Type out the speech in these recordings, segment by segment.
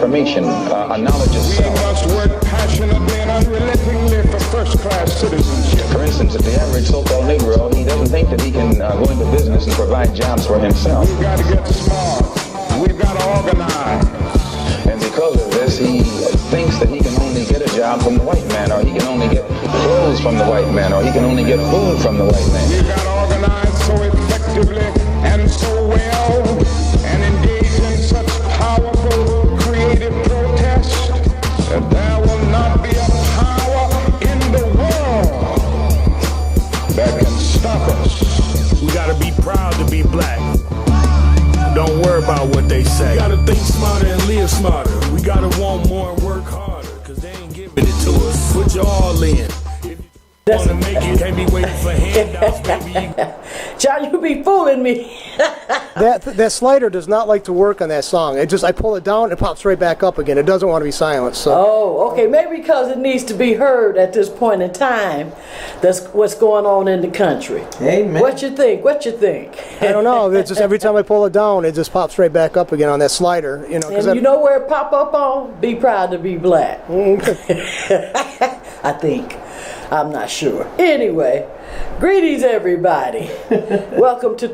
transformation, a knowledge of self. We must work passionately and unrelentingly for first-class citizenship. For instance, if the average so-called Negro, he doesn't think that he can go into business and provide jobs for himself. We've got to get smart. We've got to organize. And because of this, he thinks that he can only get a job from the white man, or he can only get clothes from the white man, or he can only get food from the white man. We've got to organize so effectively and so well and engage in such powerful creative protest that there will not be a power in the world that can stop us. We gotta be proud to be black. Don't worry about what they say. We gotta think smarter and live smarter. We gotta want more and work harder, cause they ain't giving it to us. Put your all in. Wanna make it, can't be waiting for handouts, baby. John, you be fooling me. That slider does not like to work on that song. I pull it down, it pops right back up again. It doesn't want to be silenced. So. Oh, okay. Maybe because it needs to be heard at this point in time. That's what's going on in the country. Amen. What you think? What you think? I don't know. It's just every time I pull it down, it just pops right back up again on that slider. You know. And you know where it pop up on? Be proud to be black. I think. I'm not sure. Anyway, greetings everybody. Welcome to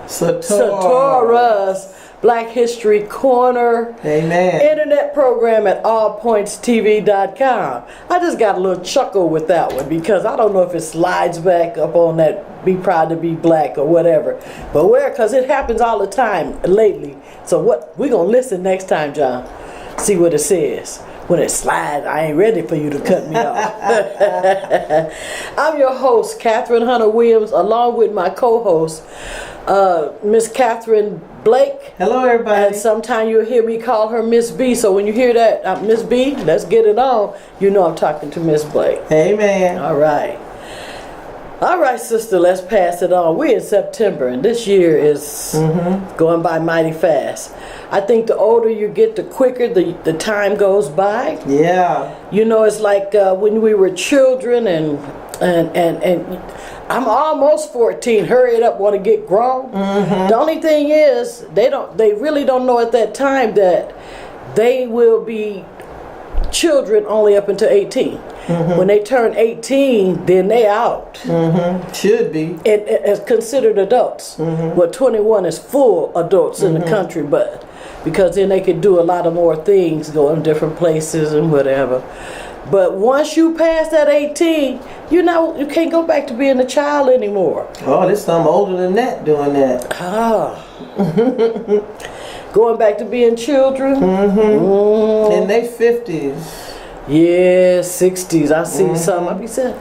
Satora's Black History Corner. Amen. Internet program at allpointstv.com. I just got a little chuckle with that one because I don't know if it slides back up on that be proud to be black or whatever. But because it happens all the time lately. So what we're going to listen next time, John. See what it says. When it slides, I ain't ready for you to cut me off. I'm your host, Catherine Hunter Williams, along with my co-host, Miss Catherine Blake. Hello, everybody. And sometime you'll hear me call her Miss B. So when you hear that, Miss B, let's get it on. You know I'm talking to Miss Blake. Amen. All right. All right, sister, let's pass it on. We're in September, and this year is going by mighty fast. I think the older you get, the quicker the time goes by. Yeah. You know, it's like when we were children, and I'm almost 14. Hurry it up, want to get grown. The only thing is, they really don't know at that time that they will be children only up until 18. When they turn 18, then they out. Should be. As considered adults. Well, 21 is full adults in the country, but because then they could do a lot of more things, go in different places and whatever. But once you pass that 18, you can't go back to being a child anymore. Oh, there's some older than that doing that. Going back to being children. In their 50s. Yeah, 60s. I see some. I be saying,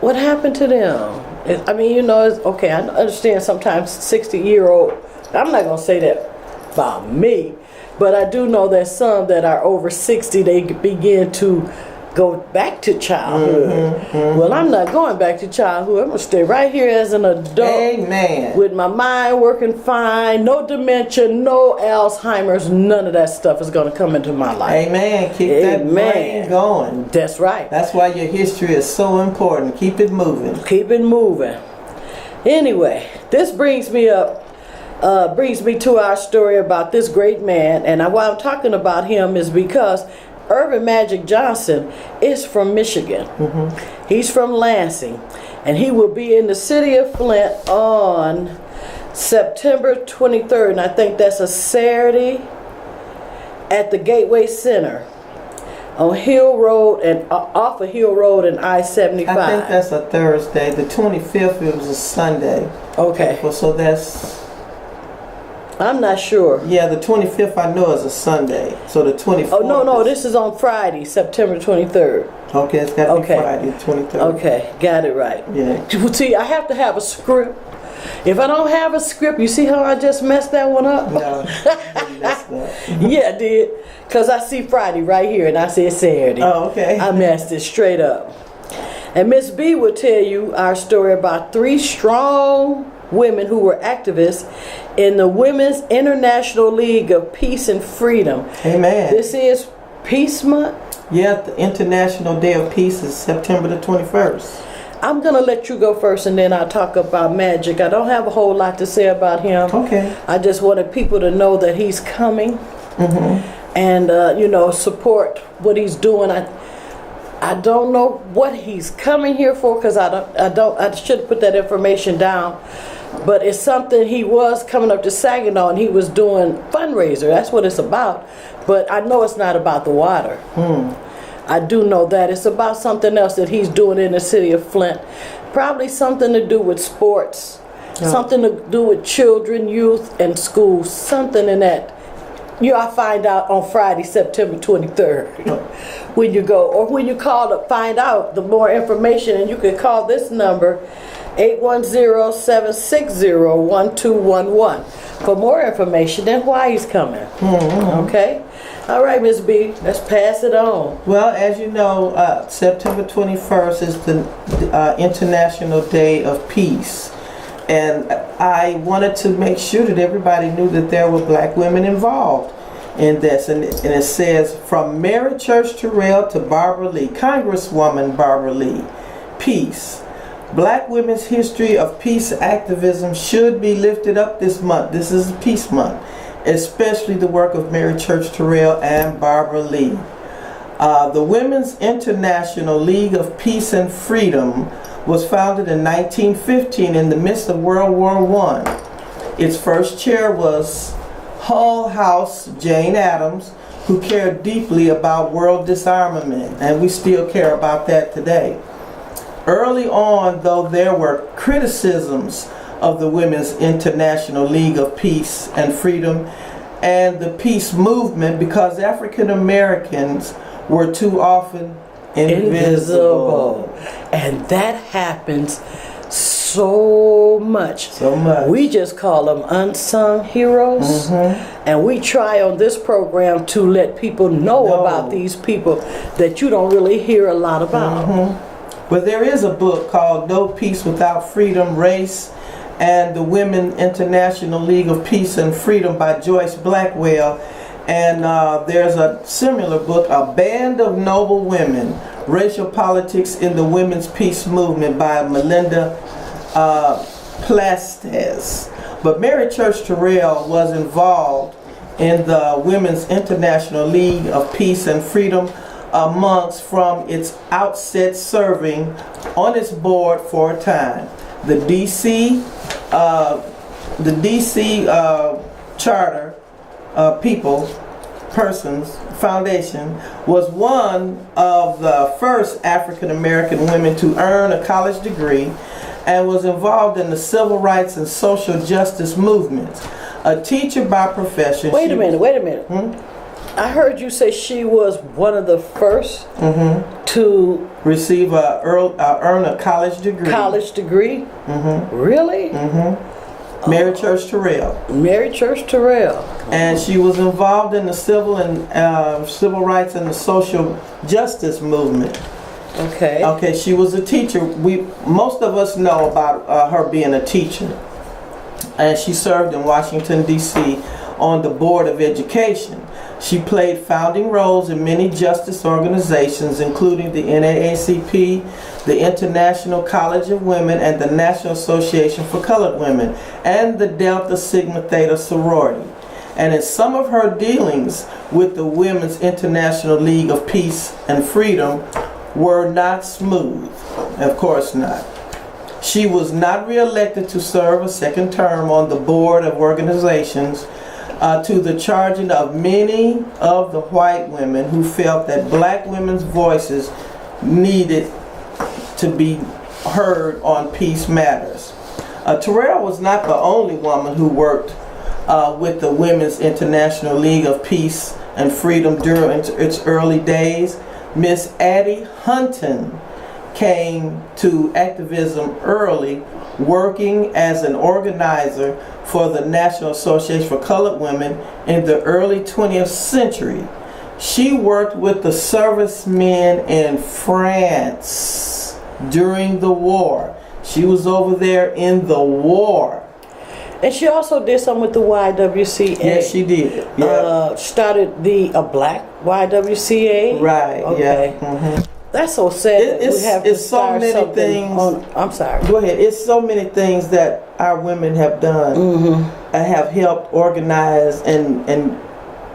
what happened to them? I mean, you know, it's okay. I understand sometimes 60-year-old. I'm not gonna say that about me, but I do know that some that are over 60, they begin to go back to childhood. Well, I'm not going back to childhood. I'm gonna stay right here as an adult. Amen. With my mind working fine, no dementia, no Alzheimer's, none of that stuff is gonna come into my life. Amen. Keep that brain going. That's right. That's why your history is so important. Keep it moving. Keep it moving. Anyway, this brings me to our story about this great man, and why I'm talking about him is because Earvin Magic Johnson is from Michigan. He's from Lansing, and he will be in the city of Flint on September 23rd, and I think that's a Saturday, at the Gateway Center on Hill Road and off of Hill Road and I-75. I think that's a Thursday. The 25th it was a Sunday. Okay. Well, so that's. I'm not sure. Yeah, the 25th I know is a Sunday. So the 24th. Oh, no, this is on Friday, September 23rd. Okay, it's got to be Friday, the 23rd. Okay, got it right. Yeah. See, I have to have a script. If I don't have a script, you see how I just messed that one up? No, you messed up. Yeah, I did. Because I see Friday right here, and I said Saturday. Oh, okay. I messed it straight up. And Miss B will tell you our story about 3 strong women who were activists in the Women's International League of Peace and Freedom. Amen. This is Peace Month. Yeah, the International Day of Peace is September the 21st. I'm going to let you go first, and then I'll talk about Magic. I don't have a whole lot to say about him. Okay. I just wanted people to know that he's coming. and support what he's doing. I don't know what he's coming here for, because I should have put that information down. But it's something, he was coming up to Saginaw and he was doing fundraiser. That's what it's about. But I know it's not about the water. I do know that. It's about something else that he's doing in the city of Flint. Probably something to do with sports. Something to do with children, youth, and schools. Something in that. I'll find out on Friday, September 23rd. When you go, or when you call to find out the more information. And you can call this number, 810-760-1211, for more information and why he's coming. Okay? All right, Ms. B, let's pass it on. Well, as you know, September 21st is the International Day of Peace. And I wanted to make sure that everybody knew that there were black women involved in this. And it says, from Mary Church Terrell to Barbara Lee, Congresswoman Barbara Lee, peace. Black women's history of peace activism should be lifted up this month. This is Peace Month, especially the work of Mary Church Terrell and Barbara Lee. The Women's International League of Peace and Freedom was founded in 1915 in the midst of World War I. Its first chair was Hull House Jane Addams, who cared deeply about world disarmament, and we still care about that today. Early on, though, there were criticisms of the Women's International League of Peace and Freedom and the peace movement because African Americans were too often invisible. And that happens so much. We just call them unsung heroes. And we try on this program to let people know about these people that you don't really hear a lot about. But there is a book called No Peace Without Freedom, Race and the Women International League of Peace and Freedom by Joyce Blackwell. And there's a similar book, A Band of Noble Women, Racial Politics in the Women's Peace Movement by Melinda Plastes. But Mary Church Terrell was involved in the Women's International League of Peace and Freedom from its outset, serving on its board for a time. The DC Charter Persons Foundation was one of the first African American women to earn a college degree and was involved in the civil rights and social justice movements. A teacher by profession. Wait a minute. I heard you say she was one of the first to receive earn a college degree. College degree? Really? Mary Church Terrell. Mary Church Terrell. And she was involved in the civil rights and the social justice movement. Okay, she was a teacher. Most of us know about her being a teacher. And she served in Washington, D.C. on the Board of Education. She played founding roles in many justice organizations, including the NAACP, the International College of Women, and the National Association for Colored Women, and the Delta Sigma Theta sorority. And in some of her dealings with the Women's International League of Peace and Freedom were not smooth. Of course not. She was not reelected to serve a second term on the board of organizations, to the charging of many of the white women who felt that black women's voices needed to be heard on peace matters. Terrell was not the only woman who worked with the Women's International League of Peace and Freedom during its early days. Miss Addie Hunton came to activism early, working as an organizer for the National Association for Colored Women in the early 20th century. She worked with the servicemen in France during the war. She was over there in the war. And she also did something with the YWCA. Yes, she did. Yeah. Started a black YWCA. Right. Okay. Yeah. That's so sad. It's so many things. I'm sorry. Go ahead. It's so many things that our women have done and have helped organize and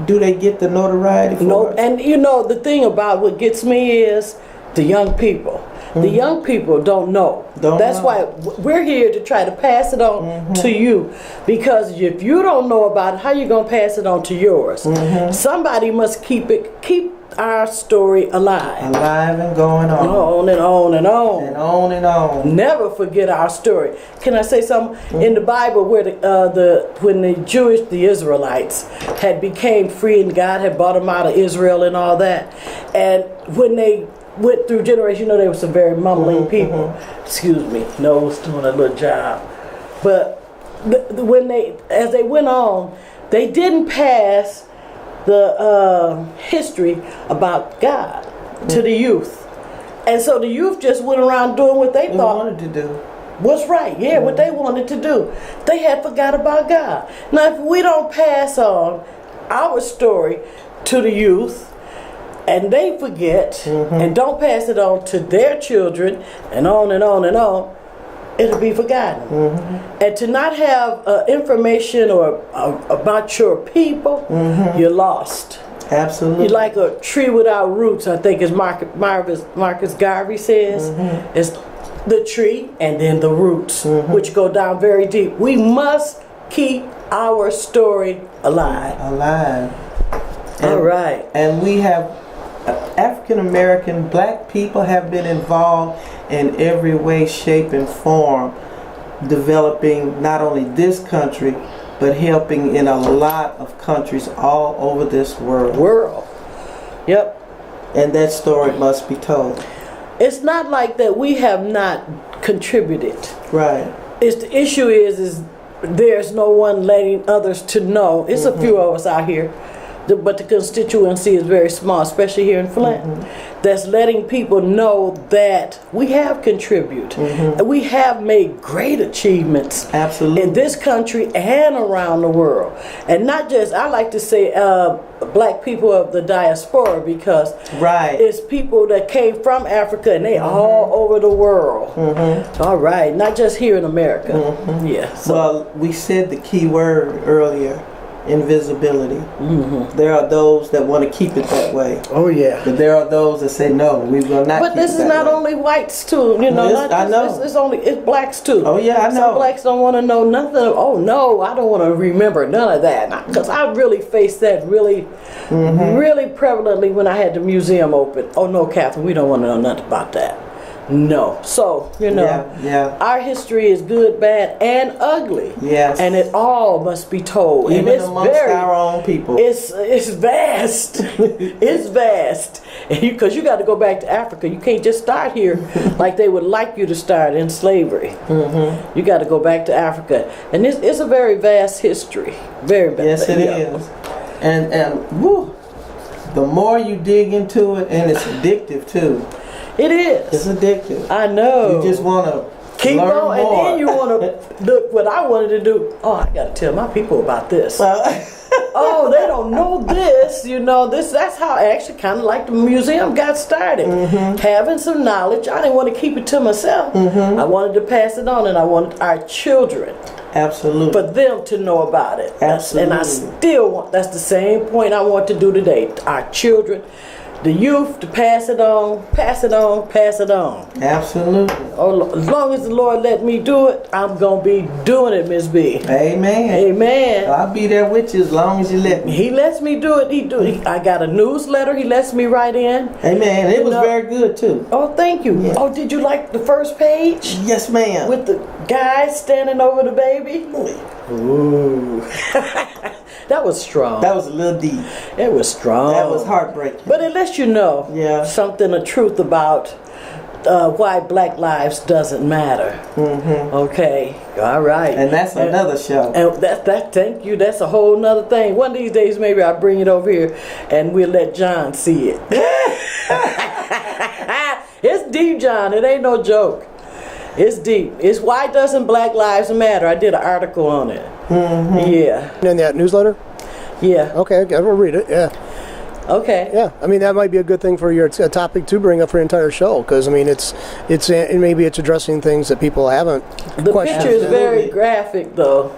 do they get the notoriety for No, it? and you know, the thing about what gets me is the young people. The young people don't know. That's why we're here to try to pass it on to you. Because if you don't know about it, how you going to pass it on to yours? Somebody must keep our story alive. Alive and going on. On and on and on. And on and on. Never forget our story. Can I say something? In the Bible, where when the Israelites had became free and God had brought them out of Israel and all that, and when they went through generations, you know, they were some very mumbling people. Excuse me, nose doing a little job. But as they went on, they didn't pass the history about God to the youth, and so the youth just went around doing what they thought wanted to do. Was right. Yeah, what they wanted to do. They had forgot about God. Now, if we don't pass on our story to the youth, and they forget and don't pass it on to their children, and on and on and on, it'll be forgotten. And to not have information or about your people, you're lost. Absolutely. You're like a tree without roots, I think, as Marcus Garvey says. It's the tree and then the roots, which go down very deep. We must keep our story alive. All right. And we have African American black people have been involved in every way, shape, and form, developing not only this country, but helping in a lot of countries all over this world. Yep. And that story must be told. It's not like that we have not contributed. Right. The issue is there's no one letting others to know. It's a few of us out here, but the constituency is very small, especially here in Flint. That's letting people know that we have contributed. And we have made great achievements. Absolutely. In this country and around the world. And not just, I like to say, black people of the diaspora, because it's people that came from Africa and they all over the world. All right, not just here in America. Yeah. So. Well, we said the key word earlier. Invisibility. There are those that want to keep it that way. Oh yeah. But there are those that say no, we will not. But this is not only whites too, you know. I know. It's blacks too. Oh yeah, I know. Some blacks don't want to know nothing. Oh no, I don't want to remember none of that, because I really faced that really prevalently when I had the museum open. Oh no, Catherine, we don't want to know nothing about that. No. So, you know, our history is good, bad, and ugly. Yes. And it all must be told. Even and it's amongst our own people. It's vast. It's vast. Because you got to go back to Africa. You can't just start here like they would like you to start in slavery. You got to go back to Africa. And it's a very vast history. Very vast. Yes, it is. And woo, the more you dig into it, and it's addictive too. It is. It's addictive. I know. You just want to keep learn on, more. and then you want to look what I wanted to do. Oh, I got to tell my people about this. Oh, they don't know this. You know, that's how actually kind of like the museum got started. Having some knowledge. I didn't want to keep it to myself. I wanted to pass it on, and I wanted our children. Absolutely. For them to know about it. Absolutely. And I still want, that's the same point I want to do today. Our children, the youth, to pass it on, pass it on, pass it on. Absolutely. Oh, as long as the Lord let me do it, I'm going to be doing it, Miss B. Amen. Amen. I'll be there with you as long as you let me. He lets me do it. I got a newsletter he lets me write in. Amen. It was very good too. Oh, thank you. Yeah. Oh, did you like the first page? Yes, ma'am. With the guy standing over the baby? Ooh. That was strong. That was a little deep. It was strong. That was heartbreaking. But it lets you know something, the truth about why Black lives doesn't matter. Okay, all right. And that's another show. And that. Thank you. That's a whole nother thing. One of these days, maybe I'll bring it over here, and we'll let John see it. It's deep, John. It ain't no joke. It's deep. It's why doesn't Black Lives Matter? I did an article on it. Yeah. In that newsletter? Yeah. Okay, I will read it. Yeah. Okay. Yeah, I mean that might be a good thing for your topic to bring up for your entire show, because I mean it's maybe it's addressing things that people haven't. The picture is very graphic, though.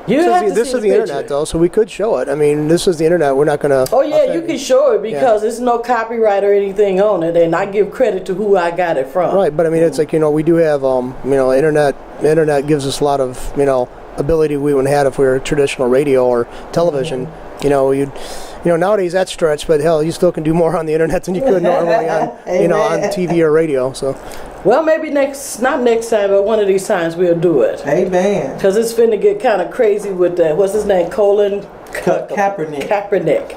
This is the internet, though, so we could show it. I mean, this is the internet. We're not going to. Oh yeah, you can show it because there's no copyright or anything on it, and I give credit to who I got it from. Right, but I mean, it's like, we do have internet. The internet gives us a lot of ability we wouldn't have if we were traditional radio or television. Nowadays that's stretched, but hell, you still can do more on the internet than you could normally on on TV or radio. So. Well, maybe not next time, but one of these times we'll do it. Amen. Because it's finna get kind of crazy with that. What's his name? Kaepernick.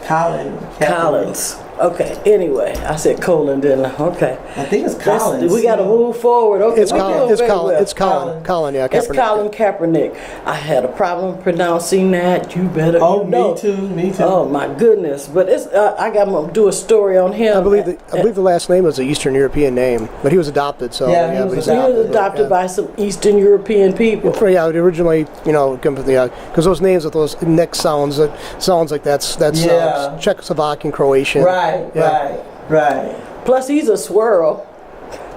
Collins. Okay. Anyway, I said Colin, didn't I? Okay. I think it's Collins. We got to move forward. Okay. It's Colin. It's Colin. It's Colin. Colin. Yeah. It's Colin Kaepernick. I had a problem pronouncing that. You better. Oh, me too. Oh my goodness! But it's I got to do a story on him. I believe the last name was an Eastern European name, but he was adopted. So he was adopted by some Eastern European people. Yeah, originally, because those names with those neck sounds, it sounds like that's Czechoslovakian, Croatian. Right. Plus, he's a swirl.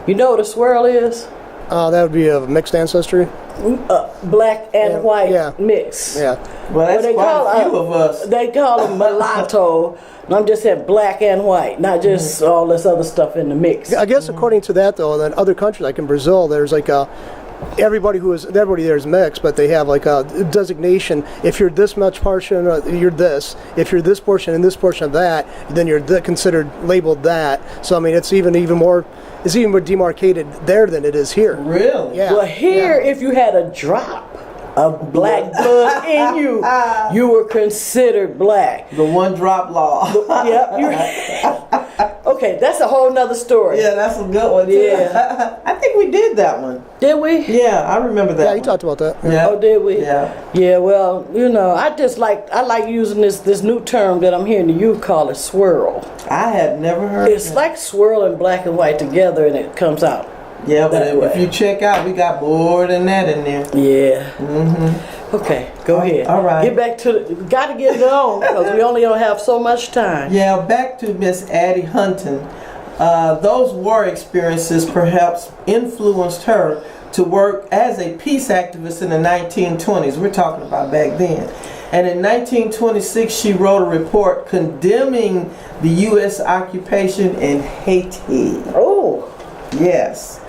You know what a swirl is? That would be of mixed ancestry. Black and white mix. Yeah. Well, that's quite a few of us. They call him mulatto. And I'm just saying black and white, not just all this other stuff in the mix. I guess according to that, though, in other countries, like in Brazil, there's like everybody there is mixed, but they have like a designation. If you're this much portion, you're this. If you're this portion and this portion of that, then you're considered labeled that. So I mean, it's even more demarcated there than it is here. Really? Yeah. Well, here, if you had a drop of black blood in you, you were considered black. The one drop law. Okay, that's a whole nother story. Yeah, that's a good one. Yeah. I think we did that one. Did we? Yeah, I remember that. Yeah, you talked about that. Yeah. Oh, did we? Yeah. Yeah, well, I like using this new term that I'm hearing you call it swirl. I had never heard It's like swirling black and white together and it comes out. Yeah, but if you check out, we got more than that in there. Yeah. Okay, go ahead. All right. Get back to got to get it on because we only don't have so much time. Yeah, back to Miss Addie Hunton. Those war experiences perhaps influenced her to work as a peace activist in the 1920s. We're talking about back then. And in 1926, she wrote a report condemning the U.S. occupation in Haiti. Oh. Yes.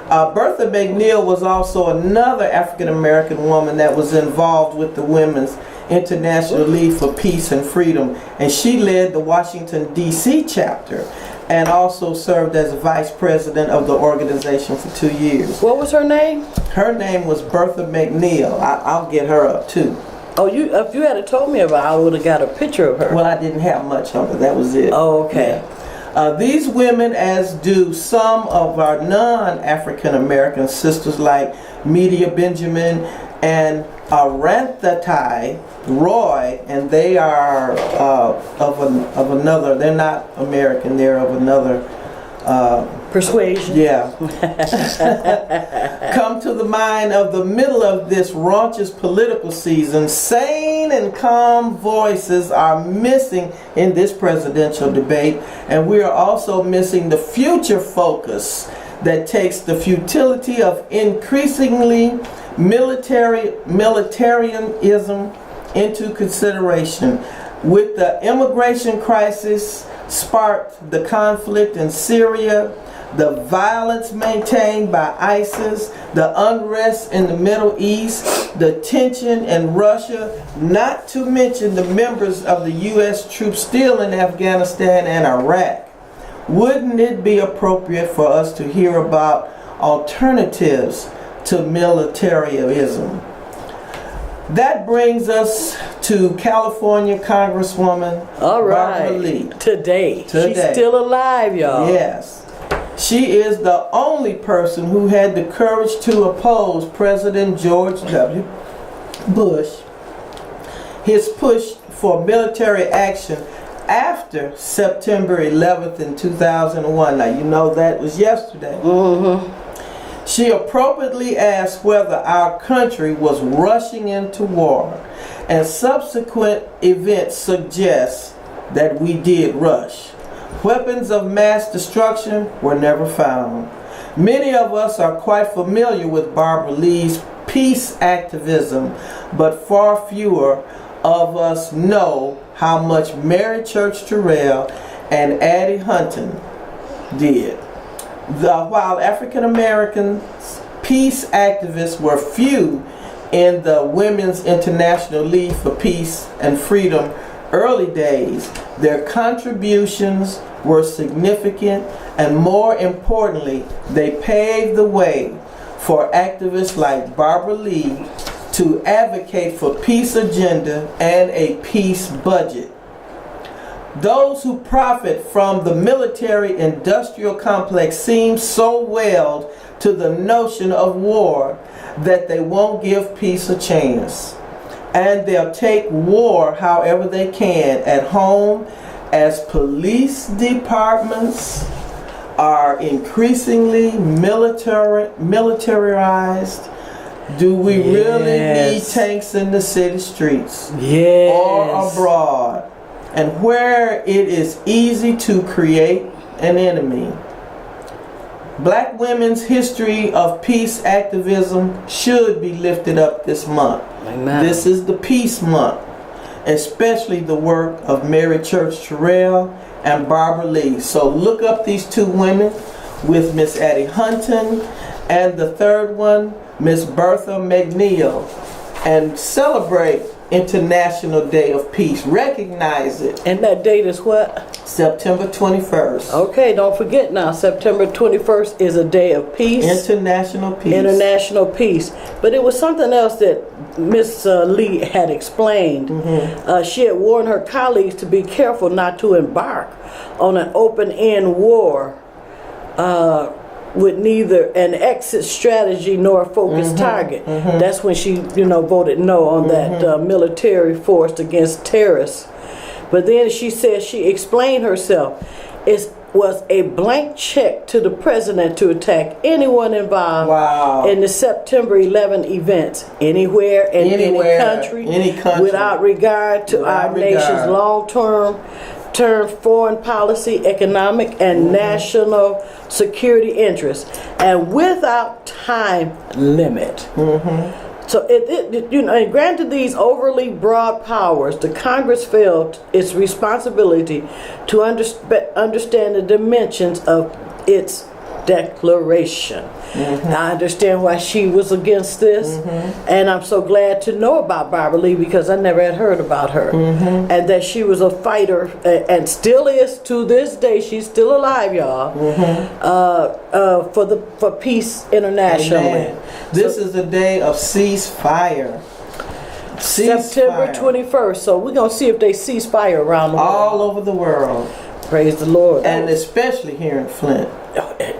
Bertha McNeil was also another African-American woman that was involved with the Women's International League for Peace and Freedom, and she led the Washington, D.C. chapter and also served as vice president of the organization for 2 years. What was her name? Her name was Bertha McNeil. I'll get her up too. Oh, if you had told me about it, I would have got a picture of her. Well, I didn't have much of her. That was it. Oh, okay. Yeah. These women, as do some of our non-African American sisters like Medea Benjamin and Aranthatai Roy, and they are of another. They're not American. They're of another persuasion. Yeah. Come to the mind of the middle of this raunchous political season. Sane and calm voices are missing in this presidential debate, and we are also missing the future focus that takes the futility of increasingly militarianism into consideration. With the immigration crisis sparked the conflict in Syria, the violence maintained by ISIS, the unrest in the Middle East, the tension in Russia, not to mention the members of the U.S. troops still in Afghanistan and Iraq. Wouldn't it be appropriate for us to hear about alternatives to militarism? That brings us to California Congresswoman Barbara Lee. Today. She's still alive, y'all. Yes. She is the only person who had the courage to oppose President George W. Bush, his push for military action after September 11th in 2001. Now, you know that was yesterday. She appropriately asked whether our country was rushing into war, and subsequent events suggest that we did rush. Weapons of mass destruction were never found. Many of us are quite familiar with Barbara Lee's peace activism, but far fewer of us know how much Mary Church Terrell and Addie Hunton did. While African American peace activists were few in the Women's International League for Peace and Freedom early days, their contributions were significant, and more importantly, they paved the way for activists like Barbara Lee to advocate for peace agenda and a peace budget. Those who profit from the military-industrial complex seem so welled to the notion of war that they won't give peace a chance. And they'll take war however they can at home, as police departments are increasingly militarized. Do we really need tanks in the city streets? Yes. Or abroad? And where it is easy to create an enemy. Black women's history of peace activism should be lifted up this month. Amen. This is the Peace Month, especially the work of Mary Church Terrell and Barbara Lee. So look up these two women with Miss Addie Hunton and the third one, Miss Bertha McNeil, and celebrate International Day of Peace. Recognize it. And that date is what? September 21st. Okay, don't forget now, September 21st is a day of peace. International peace. International peace. But it was something else that Miss Lee had explained. She had warned her colleagues to be careful not to embark on an open-end war with neither an exit strategy nor a focused target. That's when she, voted no on that military force against terrorists. But then she said, she explained herself, it was a blank check to the president to attack anyone involved in the September 11 events, anywhere in any country, without regard to our nation's long-term foreign policy, economic, and national security interests, and without time limit. So, and granted these overly broad powers, the Congress felt its responsibility to understand the dimensions of its declaration. I understand why she was against this, and I'm so glad to know about Barbara Lee because I never had heard about her, and that she was a fighter and still is to this day. She's still alive, y'all, for peace internationally. Amen. This is a day of ceasefire. September 21st. So we're gonna see if they cease fire around the world, all over the world. Praise the Lord, and especially here in Flint.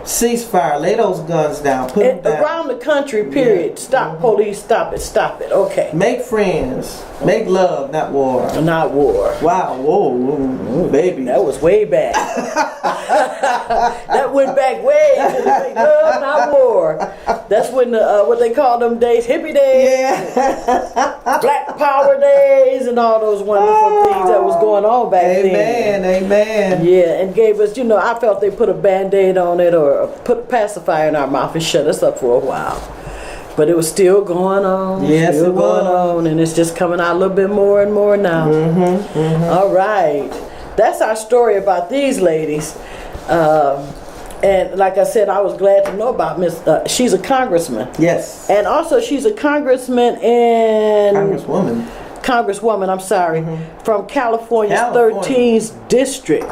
Ceasefire. Lay those guns down. Put them down. Around the country, period. Stop police. Stop it. Stop it. Okay. Make friends. Make love, not war. Not war. Wow. Whoa, baby. That was way back. That went back way. Make love, not war. That's when the what they call them days, hippie days, Black Power days, and all those wonderful things that was going on back then. Amen. Amen. Yeah, and gave us, I felt they put a Band-Aid on it or put a pacifier in our mouth and shut us up for a while. But it was still going on. Yes, still it was. going on, and it's just coming out a little bit more and more now. All right. That's our story about these ladies. And like I said, I was glad to know about Miss. She's a congressman. Yes. And also she's a congressman in... Congresswoman, I'm sorry. From California's 13th district.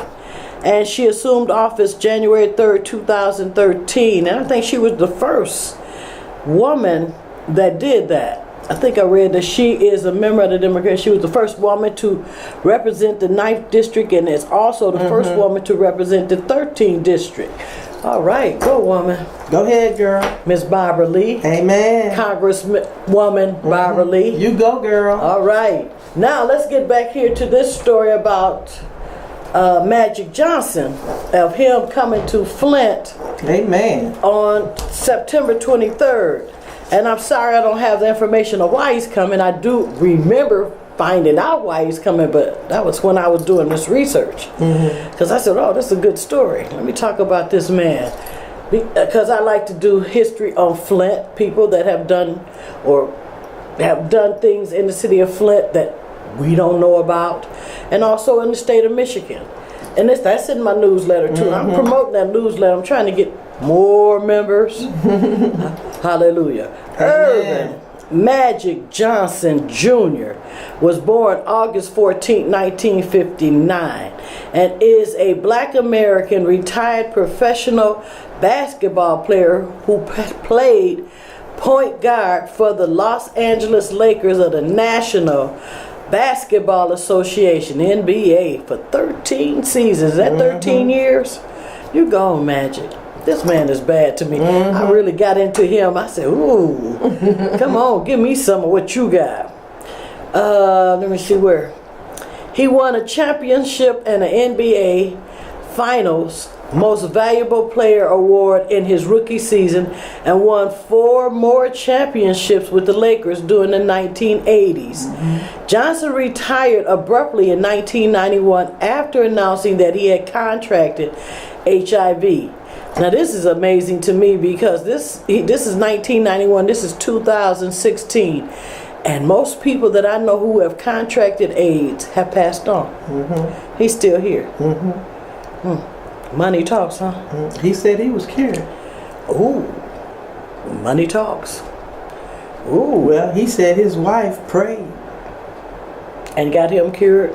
And she assumed office January 3rd, 2013. And I think she was the first woman that did that. I think I read that she is a member of the Democrats. She was the first woman to represent the 9th district and is also the first woman to represent the 13th district. All right, go woman. Go ahead, girl. Miss Barbara Lee. Amen. Congresswoman Barbara Lee. You go, girl. All right. Now let's get back here to this story about Magic Johnson, of him coming to Flint. Amen. On September 23rd. And I'm sorry I don't have the information of why he's coming. I do remember finding out why he's coming, but that was when I was doing this research. Because I said, oh, this is a good story. Let me talk about this man. because I like to do history on Flint, people that have done things in the city of Flint that we don't know about, and also in the state of Michigan. And that's in my newsletter too. I'm promoting that newsletter. I'm trying to get more members. Hallelujah. Earvin Magic Johnson Jr. was born August 14, 1959, and is a black American retired professional basketball player who played point guard for the Los Angeles Lakers of the National Basketball Association, NBA, for 13 seasons. Is that 13 years? You go, Magic. This man is bad to me. I really got into him. I said, ooh, come on, give me some of what you got. Let me see where. He won a championship and an NBA Finals Most Valuable Player award in his rookie season and won 4 more championships with the Lakers during the 1980s. Johnson retired abruptly in 1991 after announcing that he had contracted HIV. Now this is amazing to me because this is 1991, this is 2016, and most people that I know who have contracted AIDS have passed on. He's still here. Money talks, huh? He said he was cured. Ooh, money talks. Ooh. Well, he said his wife prayed And got him cured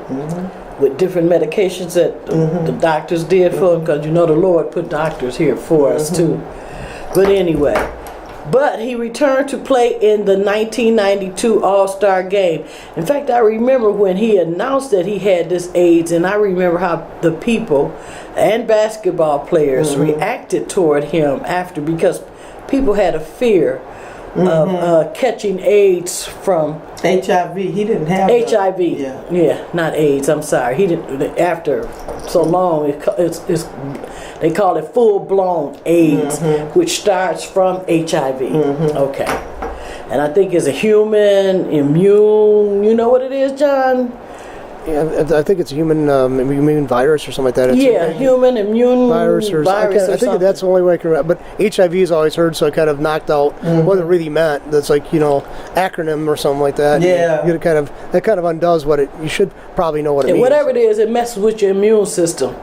with different medications that the doctors did for him, because you know the Lord put doctors here for us too. But anyway, he returned to play in the 1992 All-Star Game. In fact, I remember when he announced that he had this AIDS, and I remember how the people and basketball players reacted toward him after, because people had a fear of catching AIDS from HIV. He didn't have HIV. Yeah, not AIDS. I'm sorry. He didn't. After so long, they call it full-blown AIDS, which starts from HIV. Okay, and I think it's a human immune. You know what it is, John? Yeah, I think it's a human immune virus or something like that. It's human immune virus or something. I think that's the only way I can remember. But HIV is always heard, so I kind of knocked out what it really meant. That's like, acronym or something like that. Yeah. That kind of undoes what it. You should probably know what it means. Whatever it is, it messes with your immune system,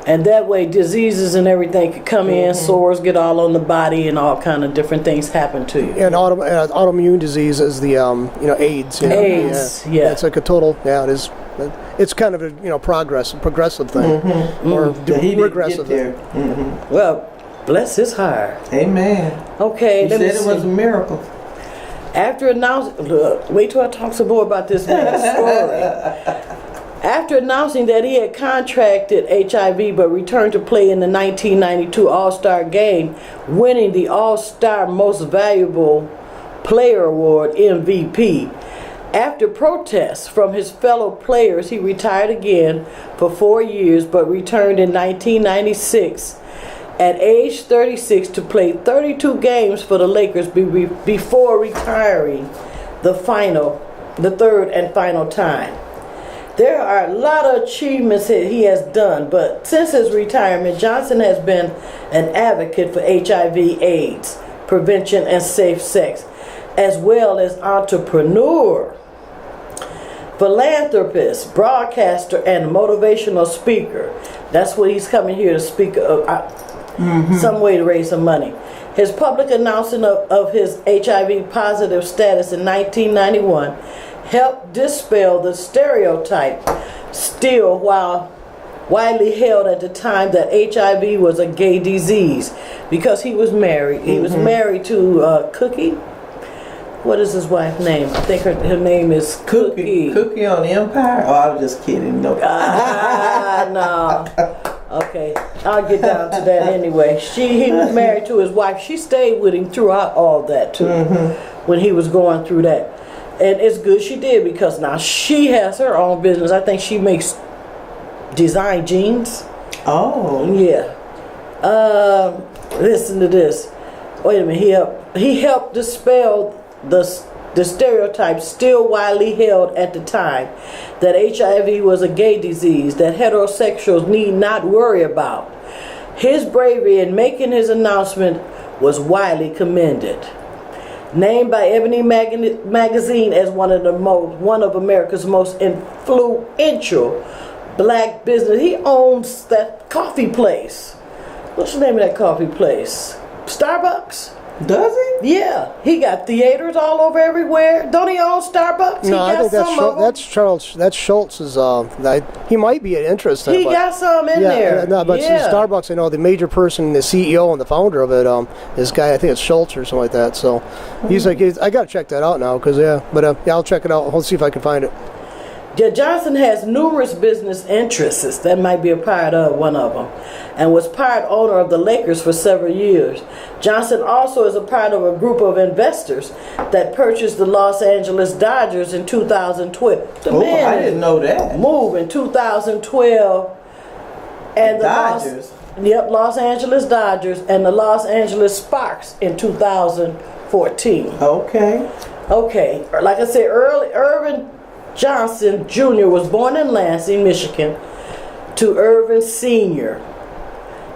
and that way diseases and everything could come in, sores get all on the body, and all kind of different things happen to you. And autoimmune disease is the AIDS. AIDS. Yeah. It's like a total. Yeah, it is. It's kind of a progressive thing, or regressive thing. Well, bless his heart. Amen. Okay, He said it was a miracle. After announcing, wait till I talk some more about this man's story. After announcing that he had contracted HIV but returned to play in the 1992 All-Star Game, winning the All-Star Most Valuable Player Award, MVP. After protests from his fellow players, he retired again for 4 years, but returned in 1996 at age 36 to play 32 games for the Lakers before retiring the third and final time. There are a lot of achievements that he has done, but since his retirement, Johnson has been an advocate for HIV/AIDS prevention and safe sex, as well as entrepreneur, philanthropist, broadcaster, and motivational speaker. That's what he's coming here to speak of, some way to raise some money. His public announcement of his HIV positive status in 1991 helped dispel the stereotype still widely held at the time that HIV was a gay disease, because he was married. He was married to Cookie. What is his wife's name? I think her name is Cookie. Cookie on Empire? Oh, I was just kidding. No. No. Okay, I'll get down to that anyway. He was married to his wife. She stayed with him throughout all that too, when he was going through that. And it's good she did, because now she has her own business. I think she makes design jeans. Oh. Yeah. Listen to this. Wait a minute. He helped dispel the stereotype still widely held at the time that HIV was a gay disease that heterosexuals need not worry about. His bravery in making his announcement was widely commended. Named by Ebony magazine as one of America's most influential black business. He owns that coffee place. What's the name of that coffee place? Starbucks? Does he? Yeah. He got theaters all over everywhere. Don't he own Starbucks? No, I think that's Charles. That's Schultz's. He might be interested. He got some in there. No, but Starbucks, I know the major person, the CEO and the founder of it, this guy, I think it's Schultz or something like that. So he's like, I got to check that out now, because I'll check it out. I'll see if I can find it. Yeah, Johnson has numerous business interests. That might be a part of one of them, and was part owner of the Lakers for several years. Johnson also is a part of a group of investors that purchased the Los Angeles Dodgers in 2012. I didn't know that. Move in 2012, and the Dodgers. Los Angeles Dodgers and the Los Angeles Sparks in 2014. Okay. Like I said, Earvin Johnson Jr. was born in Lansing, Michigan, to Earvin Sr.,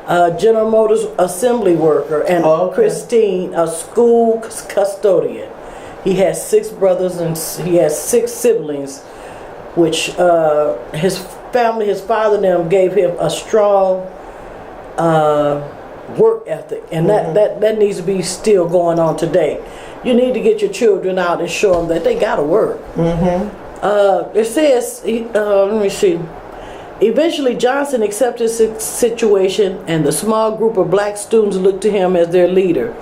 a General Motors assembly worker, and Christine, a school custodian. He has 6 brothers and he has 6 siblings, which his family, his father and them gave him a strong work ethic, and that needs to be still going on today. You need to get your children out and show them that they got to work. It says, let me see. Eventually, Johnson accepted his situation, and the small group of black students looked to him as their leader.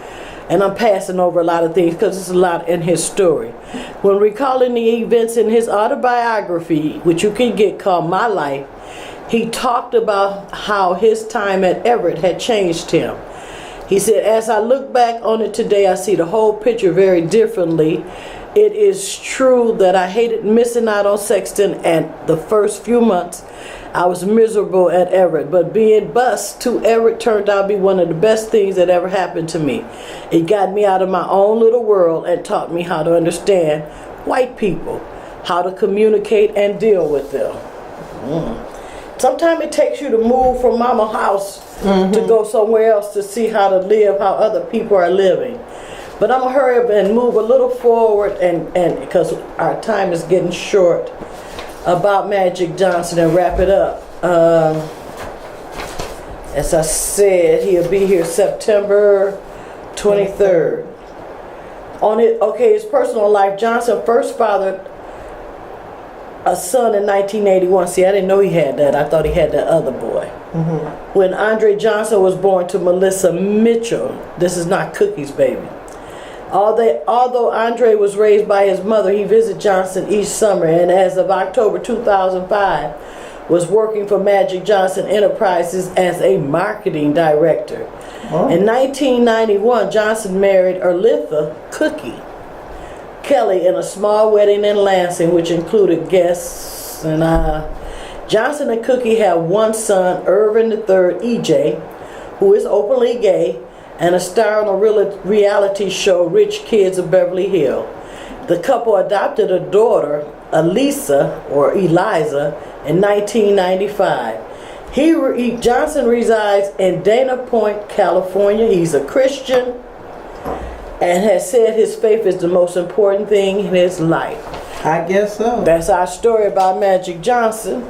And I'm passing over a lot of things because there's a lot in his story. When recalling the events in his autobiography, which you can get, called My Life, he talked about how his time at Everett had changed him. He said, "As I look back on it today, I see the whole picture very differently. It is true that I hated missing out on Sexton, and the first few months I was miserable at Everett, but being bused to Everett turned out to be one of the best things that ever happened to me. It got me out of my own little world and taught me how to understand white people, how to communicate and deal with them." Sometimes it takes you to move from mama's house to go somewhere else to see how to live, how other people are living. But I'm going to hurry up and move a little forward, and because our time is getting short, about Magic Johnson, and wrap it up. As I said, he'll be here September 23rd. His personal life, Johnson first fathered a son in 1981. See, I didn't know he had that. I thought he had that other boy. When Andre Johnson was born to Melissa Mitchell, this is not Cookie's baby. Although Andre was raised by his mother, he visited Johnson each summer, and as of October 2005, was working for Magic Johnson Enterprises as a marketing director. In 1991, Johnson married Erlitha Cookie Kelly in a small wedding in Lansing, which included guests. And Johnson and Cookie have one son, Earvin III, EJ, who is openly gay, and a star on a reality show, Rich Kids of Beverly Hills. The couple adopted a daughter, Eliza, in 1995. Johnson resides in Dana Point, California. He's a Christian and has said his faith is the most important thing in his life. I guess so. That's our story about Magic Johnson.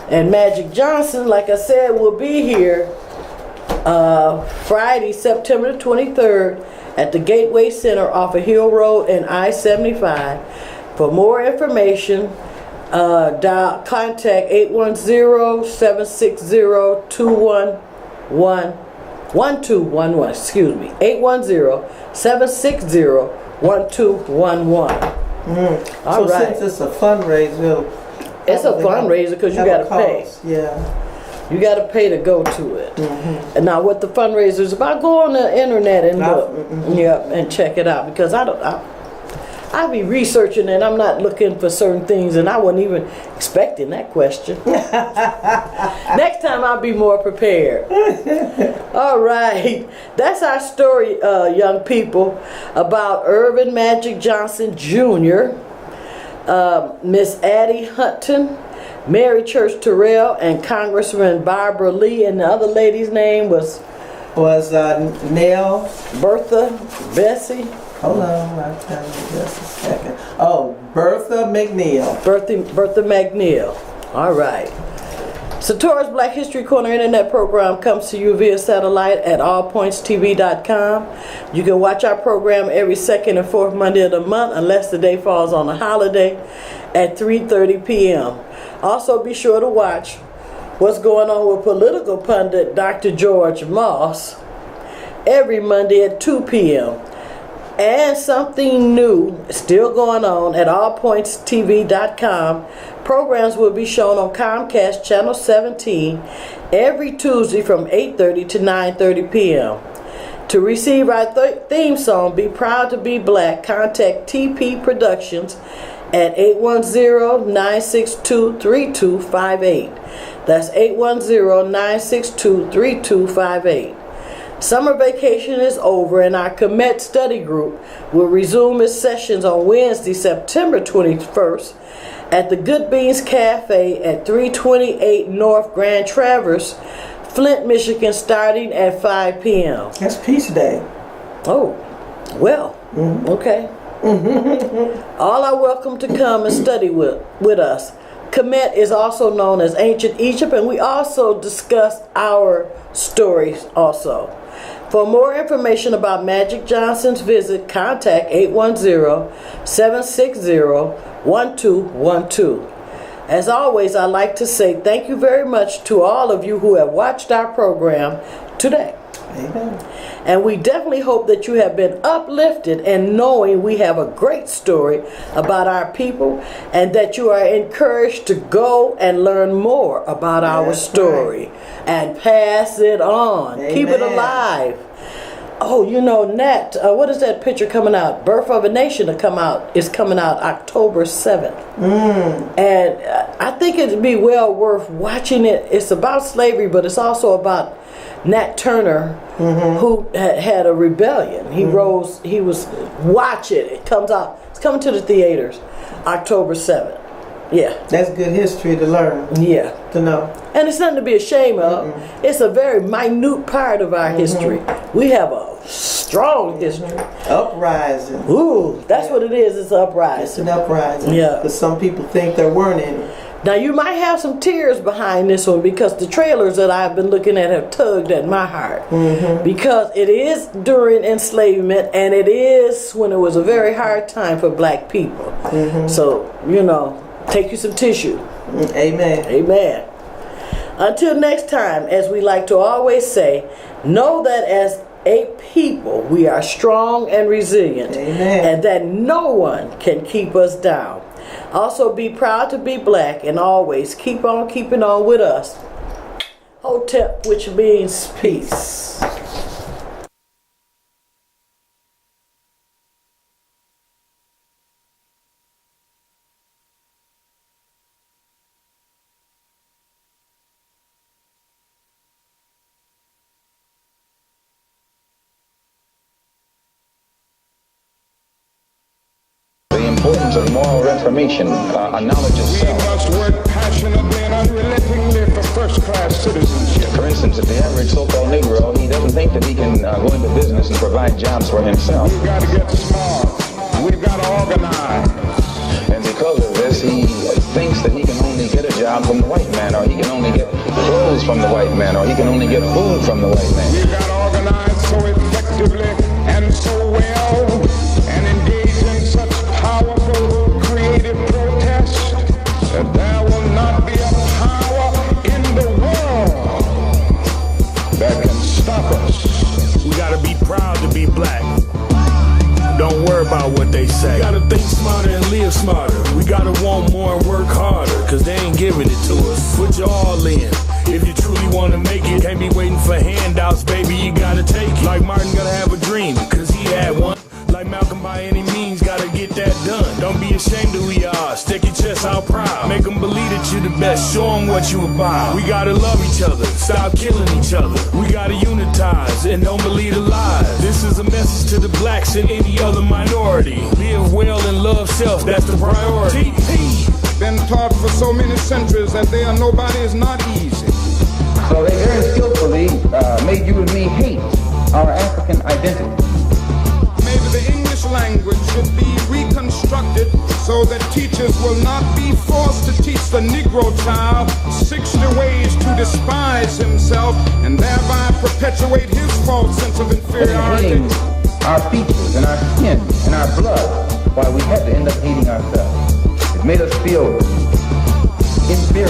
And Magic Johnson, like I said, will be here Friday, September 23rd at the Gateway Center off of Hill Road and I-75. For more information, contact 810-760-1211. Excuse me, 810-760-1211. So since it's a fundraiser, it's a fundraiser because you got to pay. Yeah. You got to pay to go to it. And now what the fundraiser is about, go on the internet and look, and check it out, because I'll be researching and I'm not looking for certain things, and I wasn't even expecting that question. Next time I'll be more prepared. All right, that's our story, young people, about Earvin Magic Johnson Jr., Miss Addie Hunton, Mary Church Terrell and Congressman Barbara Lee, and the other lady's name was Nell. Bertha Bessie. Hold on, I'll tell you just a second. Oh, Bertha McNeil. Bertha McNeil. All right. Satora's Black History Corner Internet program comes to you via satellite at allpointstv.com. You can watch our program every second and fourth Monday of the month, unless the day falls on a holiday, at 3:30 p.m. Also, be sure to watch what's going on with political pundit Dr. George Moss every Monday at 2 p.m. And something new still going on at allpointstv.com. Programs will be shown on Comcast Channel 17 every Tuesday from 8:30 to 9:30 p.m. To receive our theme song, Be Proud to Be Black, contact TP Productions at 810-962-3258. That's 810-962-3258. Summer vacation is over, and our Comet study group will resume its sessions on Wednesday, September 21st at the Good Beans Cafe at 328 North Grand Traverse, Flint, Michigan, starting at 5 p.m. That's Peace Day. Oh, well, okay. All are welcome to come and study with us. Kemet is also known as Ancient Egypt, and we also discuss our stories also. For more information about Magic Johnson's visit, contact 810-760-1212. As always, I'd like to say thank you very much to all of you who have watched our program today. Amen. And we definitely hope that you have been uplifted in knowing we have a great story about our people, and that you are encouraged to go and learn more about our story and pass it on. Amen. Keep it alive. Oh, you know, Nat, what is that picture coming out? Birth of a Nation is coming out October 7th. And I think it'd be well worth watching it. It's about slavery, but it's also about Nat Turner, who had a rebellion. He rose, watch it. It's coming to the theaters October 7th. Yeah. That's good history to learn. Yeah. To know. And it's nothing to be ashamed of. It's a very minute part of our history. We have a strong history. Uprising. Ooh, that's what it is. It's an uprising. It's an uprising. Yeah. Because some people think there weren't any. Now, you might have some tears behind this one, because the trailers that I've been looking at have tugged at my heart. Because it is during enslavement, and it is when it was a very hard time for black people. So, you know, take you some tissue. Amen. Amen. Until next time, as we like to always say, know that as a people, we are strong and resilient. Amen. And that no one can keep us down. Also, be proud to be black, and always keep on keeping on with us. Hotep, which means peace. The importance of moral reformation, a knowledge of We self. must work passionately and unrelentingly for first-class citizenship. For instance, if the average so-called Negro, he doesn't think that he can go into business and provide jobs for himself. We've got to get smart. We've got to organize. And because of this, he thinks that he can only get a job from the white man, or he can only get clothes from the white man, or he can only get food from the white man. We've got to organize so effectively and so well, and engage in such powerful creative protest, that there will not be a power in the world that can stop us. We gotta be proud to be black. Don't worry about what they say. We gotta think smarter and live smarter. We gotta want more and work harder, cause they ain't giving it to us. Put your all in. If you truly wanna make it, can't be waiting for handouts, baby, you gotta take it. Like Martin gotta have a dream, cause he had one. Like Malcolm, by any means, gotta get that done. Don't be ashamed of who you are. Stick your chest out proud. Make them believe that you're the best. Show them what you about. We gotta love each other. Stop killing each other. We gotta unitize and don't believe the lies. This is a message to the blacks and any other minority. Live well and love self. That's the priority. TP. been taught for so many centuries that nobody is not easy. So they very skillfully made you and me hate our African identity. Maybe the English language should be reconstructed so that teachers will not be forced to teach the Negro child 60 ways to despise himself and thereby perpetuate his false sense of inferiority. Hating our features and our skin and our blood, while we had to end up hating ourselves. It made us feel inferior.